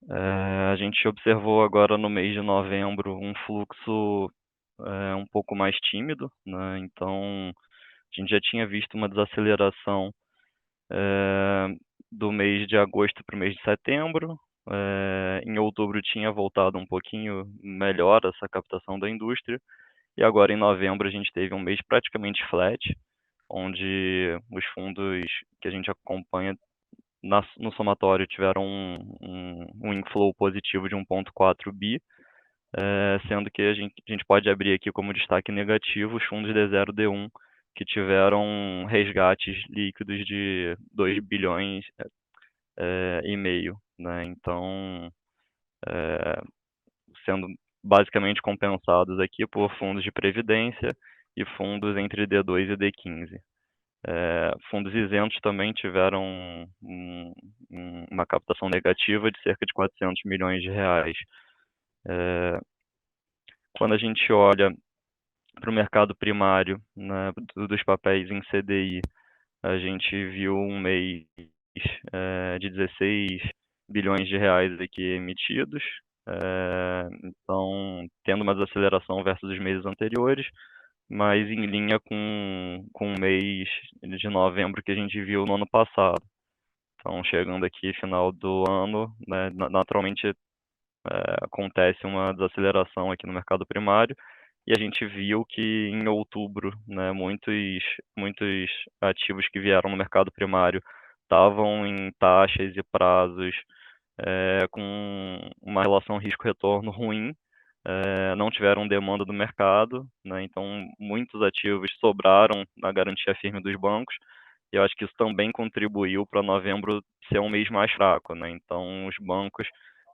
A gente observou agora no mês de novembro um fluxo um pouco mais tímido, né? Então, a gente já tinha visto uma desaceleração eh, do mês de agosto para o mês de setembro. Em outubro tinha voltado um pouquinho melhor essa captação da indústria. E agora em novembro a gente teve um mês praticamente flat, onde os fundos que a gente acompanha no somatório tiveram um inflow positivo de 1,4 bi, sendo que a gente pode abrir aqui como destaque negativo os fundos D0, D1, que tiveram resgates líquidos de 2 bilhões e meio, né? Então, é, sendo basicamente compensados aqui por fundos de previdência e fundos entre D2 e D15. Fundos isentos também tiveram uma captação negativa de cerca de 400 milhões de reais. Quando a gente olha para o mercado primário, né, dos papéis em CDI, a gente viu um mês de 16 bilhões de reais aqui emitidos, então tendo uma desaceleração versus os meses anteriores, mas em linha com o mês de novembro que a gente viu no ano passado. Então, chegando aqui final do ano, né, naturalmente acontece uma desaceleração aqui no mercado primário, e a gente viu que em outubro, né, muitos ativos que vieram no mercado primário estavam em taxas e prazos com uma relação risco-retorno ruim, não tiveram demanda do mercado, né, então muitos ativos sobraram na garantia firme dos bancos, e eu acho que isso também contribuiu para novembro ser um mês mais fraco, né? Então, os bancos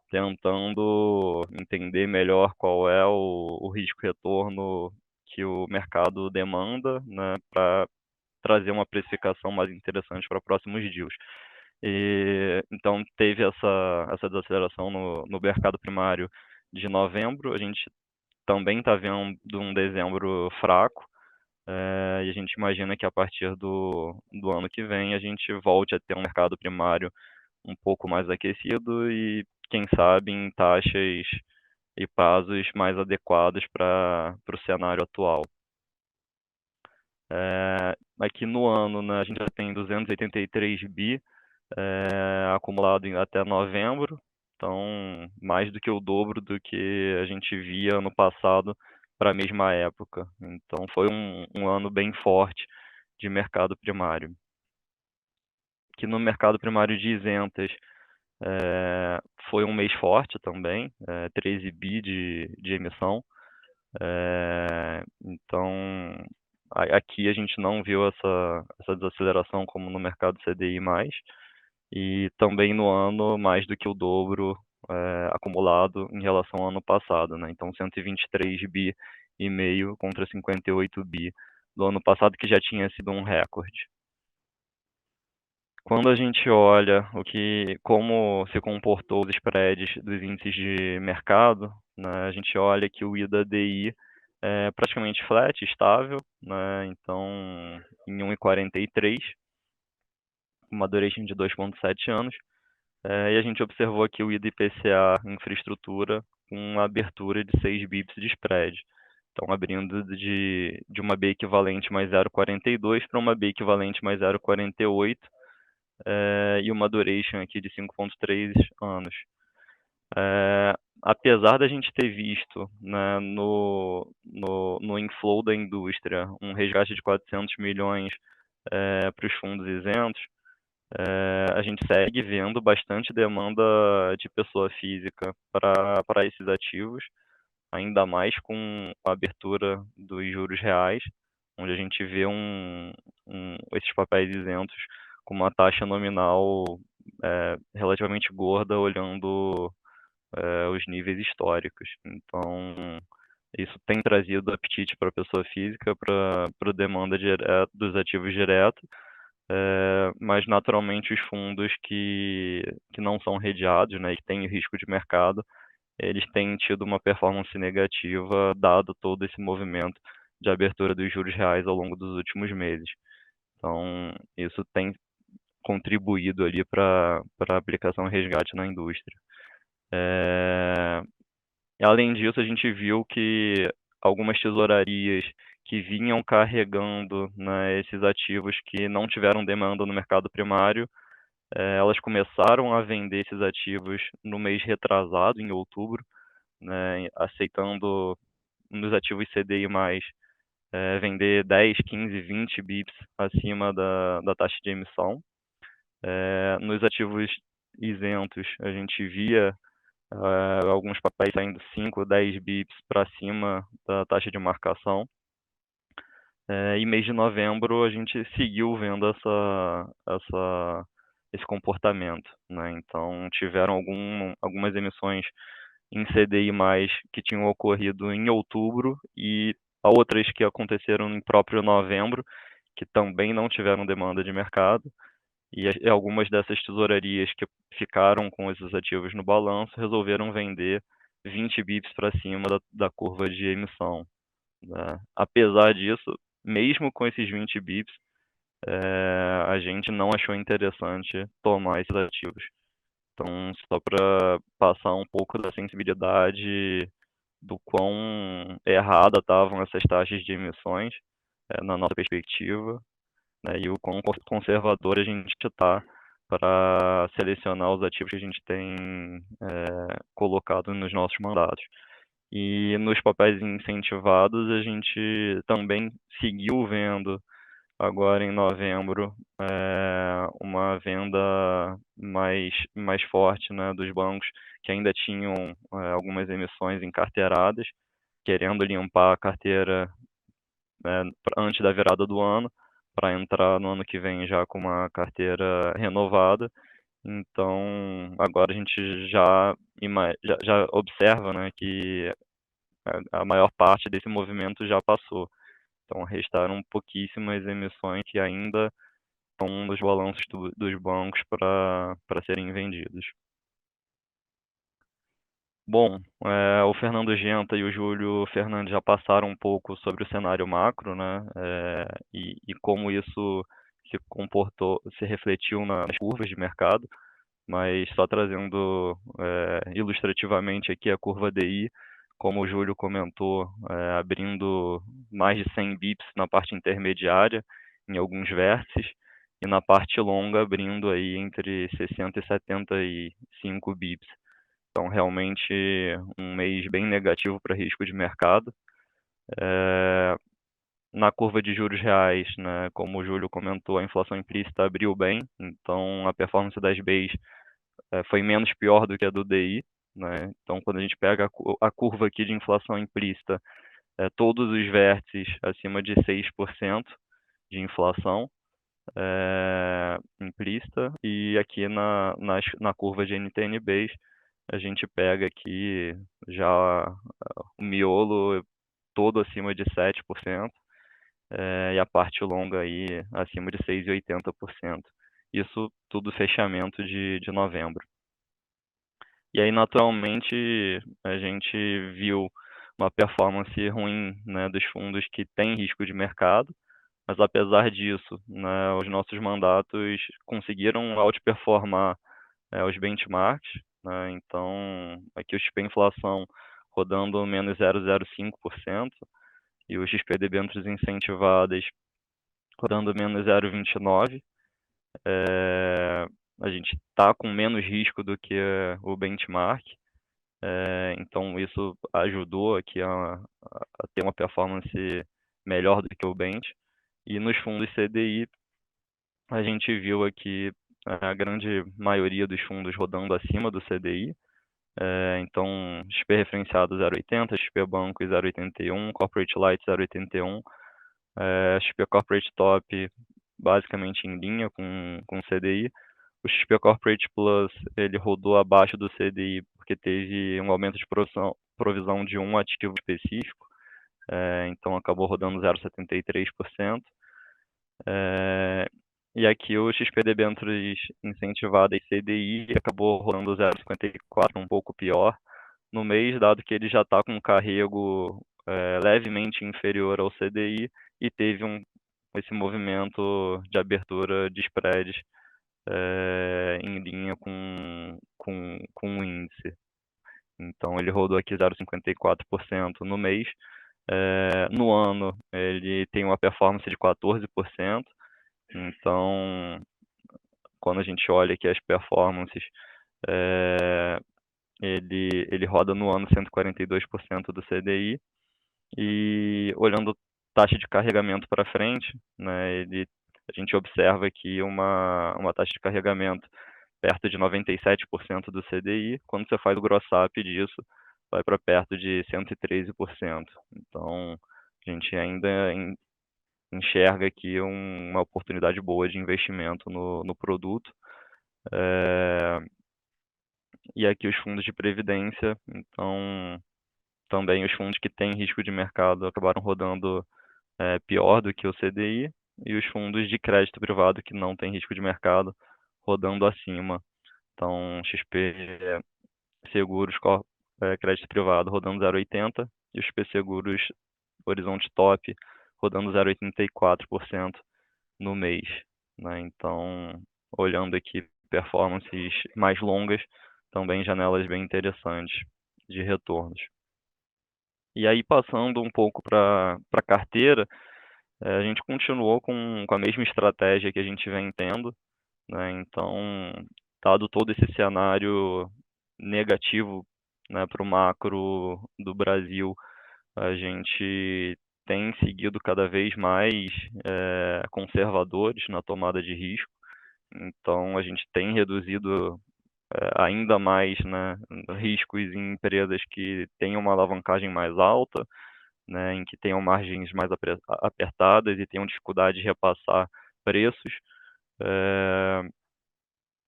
tentando entender melhor qual é o risco-retorno que o mercado demanda, né, para trazer uma precificação mais interessante para próximos deals. Então, teve essa desaceleração no mercado primário de novembro. A gente também está vendo um dezembro fraco, e a gente imagina que a partir do ano que vem a gente volte a ter um mercado primário um pouco mais aquecido e, quem sabe, em taxas e prazos mais adequados para o cenário atual. Aqui no ano, né, a gente já tem 283 bi acumulado até novembro, então mais do que o dobro do que a gente via ano passado para a mesma época. Então foi um ano bem forte de mercado primário. Aqui no mercado primário de isentas, foi um mês forte também, 13 bi de emissão. Então, aqui a gente não viu essa desaceleração como no mercado CDI mais, e também no ano mais do que o dobro acumulado em relação ao ano passado, né? Então, 123 bi e meio contra 58 bi do ano passado, que já tinha sido um recorde. Quando a gente olha como se comportou os spreads dos índices de mercado, né, a gente olha que o IDA-DI é praticamente flat, estável, né, então em 1,43, uma duration de 2,7 anos, e a gente observou aqui o IDA-IPCA infraestrutura com uma abertura de 6 bips de spread. Então, abrindo de uma B equivalente mais 0,42 para uma B equivalente mais 0,48, e uma duration aqui de 5,3 anos. Apesar da gente ter visto, né, no inflow da indústria um resgate de 400 milhões para os fundos isentos, a gente segue vendo bastante demanda de pessoa física para esses ativos, ainda mais com a abertura dos juros reais, onde a gente vê esses papéis isentos com uma taxa nominal relativamente gorda, olhando os níveis históricos. Então, isso tem trazido apetite para a pessoa física, para a demanda dos ativos direto, mas naturalmente os fundos que não são redeados, né, e que têm risco de mercado, eles têm tido uma performance negativa, dado todo esse movimento de abertura dos juros reais ao longo dos últimos meses. Então, isso tem contribuído ali para a aplicação e resgate na indústria. É, e além disso, a gente viu que algumas tesourarias que vinham carregando, né, esses ativos que não tiveram demanda no mercado primário, elas começaram a vender esses ativos no mês retrasado, em outubro, né, aceitando nos ativos CDI+, vender 10, 15, 20 bips acima da taxa de emissão. Nos ativos isentos, a gente via alguns papéis saindo 5, 10 bips para cima da taxa de marcação. E mês de novembro a gente seguiu vendo esse comportamento, né? Então tiveram algumas emissões em CDI+, que tinham ocorrido em outubro e outras que aconteceram em próprio novembro, que também não tiveram demanda de mercado. E algumas dessas tesourarias que ficaram com esses ativos no balanço resolveram vender 20 bips para cima da curva de emissão, né? Apesar disso, mesmo com esses 20 bips, a gente não achou interessante tomar esses ativos. Então, só para passar um pouco da sensibilidade do quão errada estavam essas taxas de emissões, na nossa perspectiva, né, e o quão conservador a gente está para selecionar os ativos que a gente tem colocado nos nossos mandatos. E nos papéis incentivados, a gente também seguiu vendo, agora em novembro, uma venda mais forte, né, dos bancos que ainda tinham algumas emissões encarteiradas, querendo limpar a carteira, né, antes da virada do ano, para entrar no ano que vem já com uma carteira renovada. Então, agora a gente já observa, né, que a maior parte desse movimento já passou. Então, restaram pouquíssimas emissões que ainda estão nos balanços dos bancos para serem vendidos. Bom, o Fernando Genta e o Júlio Fernandes já passaram um pouco sobre o cenário macro, né, e como isso se refletiu nas curvas de mercado, mas só trazendo ilustrativamente aqui a curva DI, como o Júlio comentou, abrindo mais de 100 bips na parte intermediária, em alguns vértices, e na parte longa abrindo aí entre 60 e 75 bips. Então, realmente, um mês bem negativo para risco de mercado. Na curva de juros reais, né, como o Júlio comentou, a inflação implícita abriu bem, então a performance das Bs foi menos pior do que a do DI, né? Então, quando a gente pega a curva aqui de inflação implícita, todos os vértices acima de 6% de inflação implícita, e aqui na curva de NTN-Bs, a gente pega aqui já o miolo todo acima de 7%, e a parte longa aí acima de 6,80%. Isso tudo fechamento de novembro. E aí, naturalmente, a gente viu uma performance ruim, né, dos fundos que têm risco de mercado, mas apesar disso, né, os nossos mandatos conseguiram outperformar os benchmarks, né? Então, aqui o XP-inflação rodando menos 0,05% e o XP debêntures incentivadas rodando menos 0,29%. A gente está com menos risco do que o benchmark, então isso ajudou aqui a ter uma performance melhor do que o bench. E nos fundos CDI, a gente viu aqui a grande maioria dos fundos rodando acima do CDI. Então, XP referenciado 0,80, XP Banco 0,81, Corporate Light 0,81, XP Corporate Top basicamente em linha com o CDI. O XP Corporate Plus ele rodou abaixo do CDI porque teve um aumento de provisão de um ativo específico, então acabou rodando 0,73%. E aqui o XP debêntures incentivada e CDI acabou rodando 0,54, um pouco pior no mês, dado que ele já está com um carrego levemente inferior ao CDI e teve esse movimento de abertura de spreads em linha com o índice. Então, ele rodou aqui 0,54% no mês. No ano, ele tem uma performance de 14%. Então, quando a gente olha aqui as performances, ele roda no ano 142% do CDI. E olhando taxa de carregamento para frente, né, a gente observa aqui uma taxa de carregamento perto de 97% do CDI. Quando você faz o gross up disso, vai para perto de 113%. Então, a gente ainda enxerga aqui uma oportunidade boa de investimento no produto. E aqui os fundos de previdência, então também os fundos que têm risco de mercado acabaram rodando pior do que o CDI, e os fundos de crédito privado que não têm risco de mercado rodando acima. Então, XP Seguros Crédito Privado rodando 0,80 e os XP Seguros Horizonte Top rodando 0,84% no mês, né? Então, olhando aqui performances mais longas, também janelas bem interessantes de retornos. E aí, passando um pouco para a carteira, a gente continuou com a mesma estratégia que a gente vem tendo, né? Então, dado todo esse cenário negativo, né, para o macro do Brasil, a gente tem seguido cada vez mais conservadores na tomada de risco. Então, a gente tem reduzido ainda mais, né, riscos em empresas que têm uma alavancagem mais alta, né, em que tenham margens mais apertadas e tenham dificuldade de repassar preços,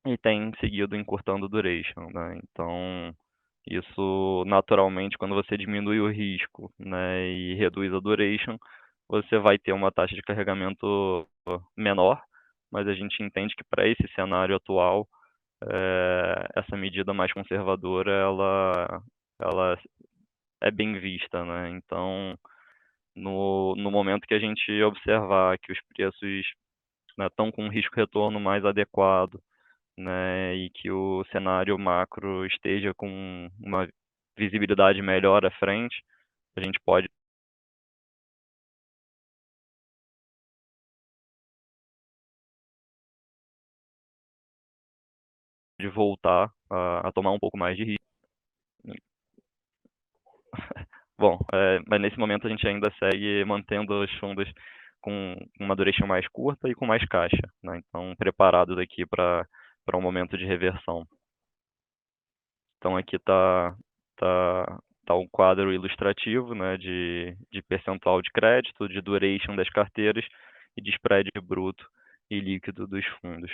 e tem seguido encurtando o duration, né? Então, isso naturalmente, quando você diminui o risco, né, e reduz a duration, você vai ter uma taxa de carregamento menor, mas a gente entende que para esse cenário atual, essa medida mais conservadora, ela é bem vista, né? Então, no momento que a gente observar que os preços, né, estão com um risco-retorno mais adequado, né, e que o cenário macro esteja com uma visibilidade melhor à frente, a gente pode voltar a tomar um pouco mais de risco. Bom, mas nesse momento a gente ainda segue mantendo os fundos com uma duration mais curta e com mais caixa, né? Então, preparados aqui para um momento de reversão. Então, aqui tá um quadro ilustrativo, né, de percentual de crédito, de duration das carteiras e de spread bruto e líquido dos fundos.